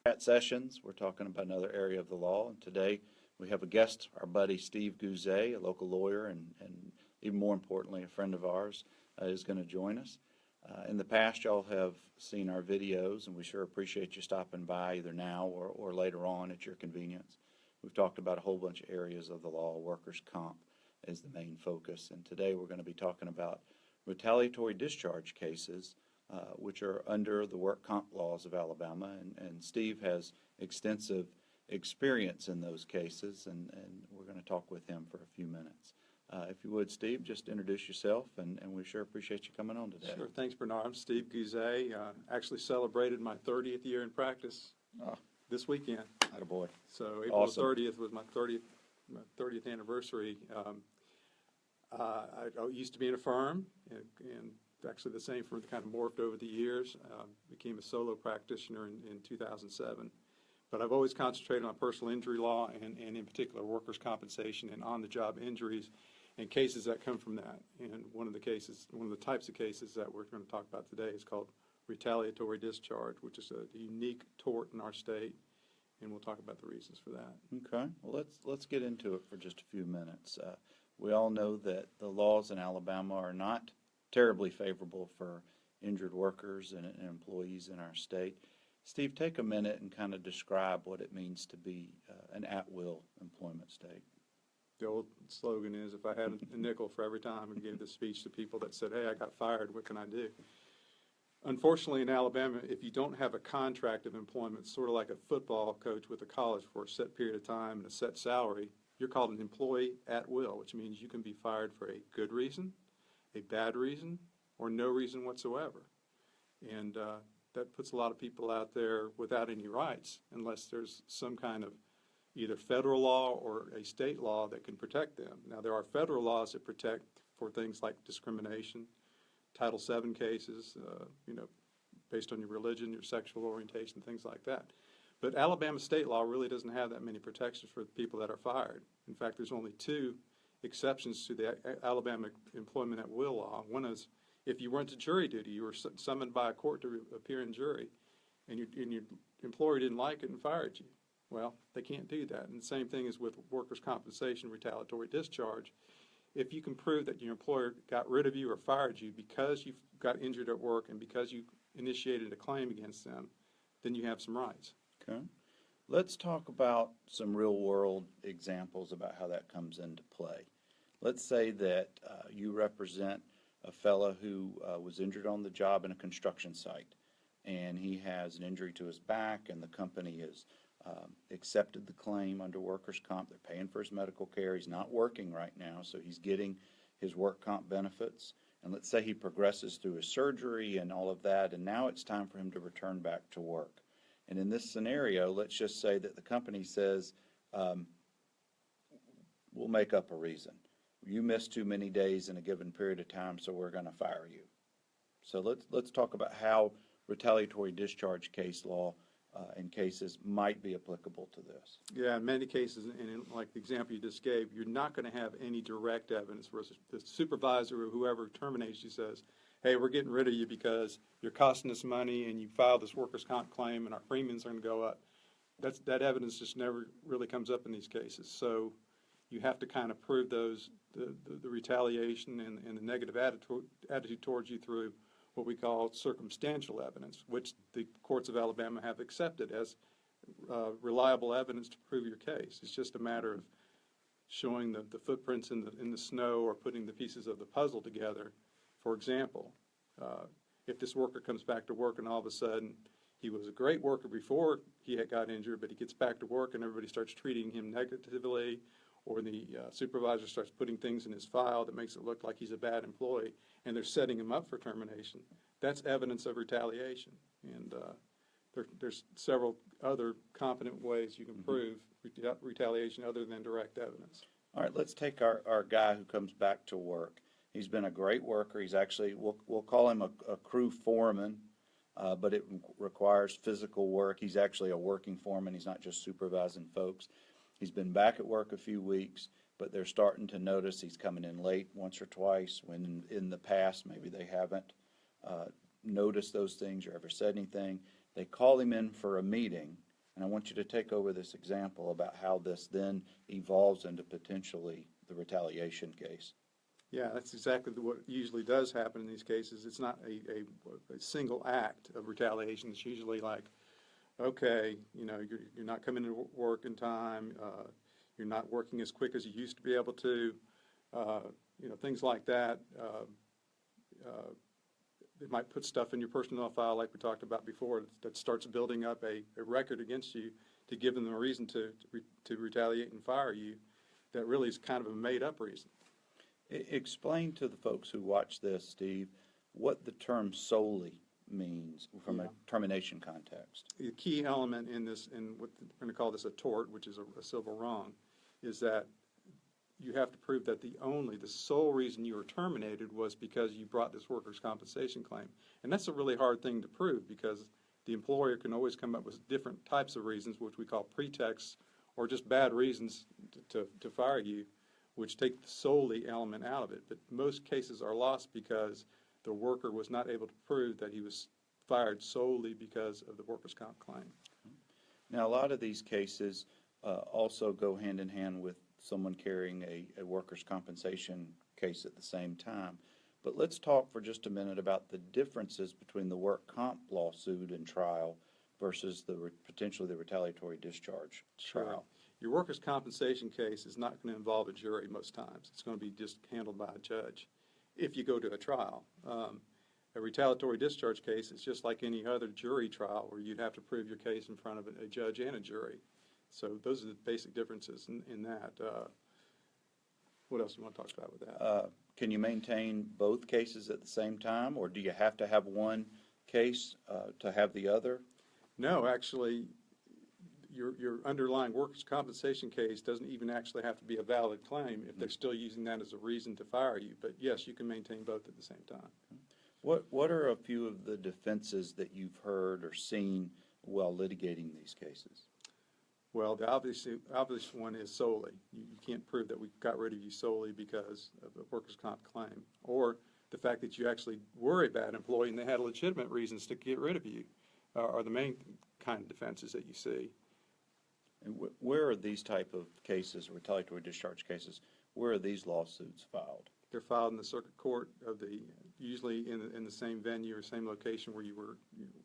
Chat sessions. We're talking about another area of the law, and today we have a guest, our buddy Steve Goozee, a local lawyer and even more importantly a friend of ours, is going to join us. In the past, y'all have seen our videos, and we sure appreciate you stopping by either now or later on at your convenience. We've talked about a whole bunch of areas of the law. Workers' comp is the main focus, and today we're going to be talking about retaliatory discharge cases, which are under the work comp laws of Alabama, and Steve has extensive experience in those cases, and we're going to talk with him for a few minutes. If you would, Steve, just introduce yourself, and we sure appreciate you coming on today. Sure. Thanks, Bernard. I'm Steve Goozee. Actually celebrated my 30th year in practice this weekend. Attaboy. So April Awesome. 30th was my 30th anniversary. I used to be in a firm, and actually the same firm kind of morphed over the years. Became a solo practitioner in 2007. But I've always concentrated on personal injury law and in particular workers' compensation and on-the-job injuries and cases that come from that. And one of the types of cases that we're going to talk about today is called retaliatory discharge, which is a unique tort in our state, and we'll talk about the reasons for that. Okay. Well, let's get into it for just a few minutes. We all know that the laws in Alabama are not terribly favorable for injured workers and employees in our state. Steve, take a minute and kind of describe what it means to be an at-will employment state. The old slogan is, if I had a nickel for every time I gave this speech to people that said, hey, I got fired, what can I do? Unfortunately, in Alabama, if you don't have a contract of employment, sort of like a football coach with a college for a set period of time and a set salary, you're called an employee at will, which means you can be fired for a good reason, a bad reason, or no reason whatsoever. And that puts a lot of people out there without any rights unless there's some kind of either federal law or a state law that can protect them. Now, there are federal laws that protect for things like discrimination, Title VII cases, based on your religion, your sexual orientation, things like that. But Alabama state law really doesn't have that many protections for the people that are fired. In fact, there's only two exceptions to the Alabama employment at will law. One is if you went to jury duty, you were summoned by a court to appear in jury, and your employer didn't like it and fired you. Well, they can't do that. And the same thing is with workers' compensation, retaliatory discharge. If you can prove that your employer got rid of you or fired you because you got injured at work and because you initiated a claim against them, then you have some rights. Okay. Let's talk about some real-world examples about how that comes into play. Let's say that you represent a fellow who was injured on the job in a construction site, and he has an injury to his back, and the company has accepted the claim under workers' comp. They're paying for his medical care. He's not working right now, so he's getting his work comp benefits. And let's say he progresses through his surgery and all of that, and now it's time for him to return back to work. And in this scenario, let's just say that the company says, we'll make up a reason. You missed too many days in a given period of time, so we're going to fire you. So let's talk about how retaliatory discharge case law in cases might be applicable to this. Yeah, in many cases, and in, like the example you just gave, you're not going to have any direct evidence where the supervisor or whoever terminates you says, hey, we're getting rid of you because you're costing us money and you filed this workers' comp claim and our premiums are going to go up. That evidence just never really comes up in these cases. So you have to kind of prove the retaliation and the negative attitude towards you through what we call circumstantial evidence, which the courts of Alabama have accepted as reliable evidence to prove your case. It's just a matter of showing the footprints in the snow or putting the pieces of the puzzle together. For example, if this worker comes back to work and all of a sudden he was a great worker before he got injured, but he gets back to work and everybody starts treating him negatively, or the supervisor starts putting things in his file that makes it look like he's a bad employee, and they're setting him up for termination, that's evidence of retaliation. And there's several other competent ways you can prove retaliation other than direct evidence. All right, let's take our guy who comes back to work. He's been a great worker. He's actually, we'll call him a crew foreman, but it requires physical work. He's actually a working foreman. He's not just supervising folks. He's been back at work a few weeks, but they're starting to notice he's coming in late once or twice when in the past maybe they haven't noticed those things or ever said anything. They call him in for a meeting, And I want you to take over this example about how this then evolves into potentially the retaliation case. Yeah, that's exactly what usually does happen in these cases. It's not a single act of retaliation. It's usually like, okay, you're not coming to work in time, you're not working as quick as you used to be able to, things like that. They might put stuff in your personnel file like we talked about before that starts building up a record against you to give them a reason to retaliate and fire you that really is kind of a made-up reason. Explain to the folks who watch this, Steve, what the term solely means from a termination context. The key element in this, and what we're going to call this a tort, which is a civil wrong, is that you have to prove that the sole reason you were terminated was because you brought this workers' compensation claim. And that's a really hard thing to prove because the employer can always come up with different types of reasons, which we call pretexts, or just bad reasons to fire you, which take the solely element out of it. But most cases are lost because the worker was not able to prove that he was fired solely because of the workers' comp claim. Now, a lot of these cases also go hand in hand with someone carrying a workers' compensation case at the same time. But let's talk for just a minute about the differences between the work comp lawsuit and trial versus potentially the retaliatory discharge trial. Your workers' compensation case is not going to involve a jury most times. It's going to be just handled by a judge if you go to a trial. A retaliatory discharge case is just like any other jury trial where you'd have to prove your case in front of a judge and a jury. So those are the basic differences in that. What else do you want to talk about with that? Can you maintain both cases at the same time, or do you have to have one case to have the other? No, actually, your underlying workers' compensation case doesn't even actually have to be a valid claim if they're still using that as a reason to fire you. But yes, you can maintain both at the same time. What are a few of the defenses that you've heard or seen while litigating these cases? Well, the obvious one is solely. You can't prove that we got rid of you solely because of a workers' comp claim, or the fact that you actually were a bad employee and they had legitimate reasons to get rid of you are the main kind of defenses that you see. And where are these type of cases, retaliatory discharge cases, where are these lawsuits filed? They're filed in the circuit court of usually in the same venue or same location where you were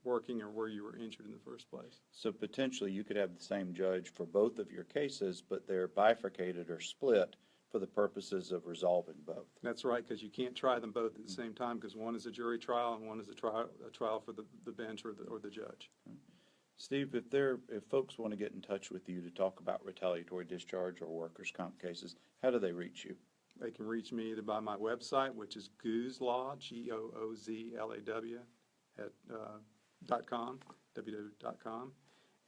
working or where you were injured in the first place. So potentially you could have the same judge for both of your cases, but they're bifurcated or split for the purposes of resolving both. That's right, because you can't try them both at the same time because one is a jury trial and one is a trial for the bench or the judge. Steve, if folks want to get in touch with you to talk about retaliatory discharge or workers' comp cases, how do they reach you? They can reach me either by my website, which is Goozelaw, Goozlaw, .com, www.com.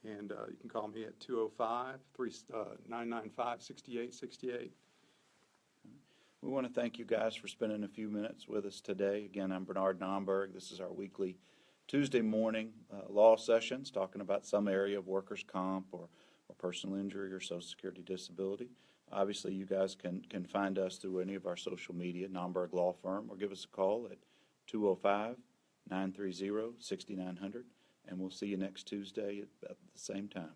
And you can call me at 205-995-6868. We want to thank you guys for spending a few minutes with us today. Again, I'm Bernard Nomberg. This is our weekly Tuesday morning law sessions talking about some area of workers' comp or personal injury or Social Security disability. Obviously, you guys can find us through any of our social media, NOMBERG Law Firm, or give us a call at 205-930-6900, and we'll see you next Tuesday at the same time.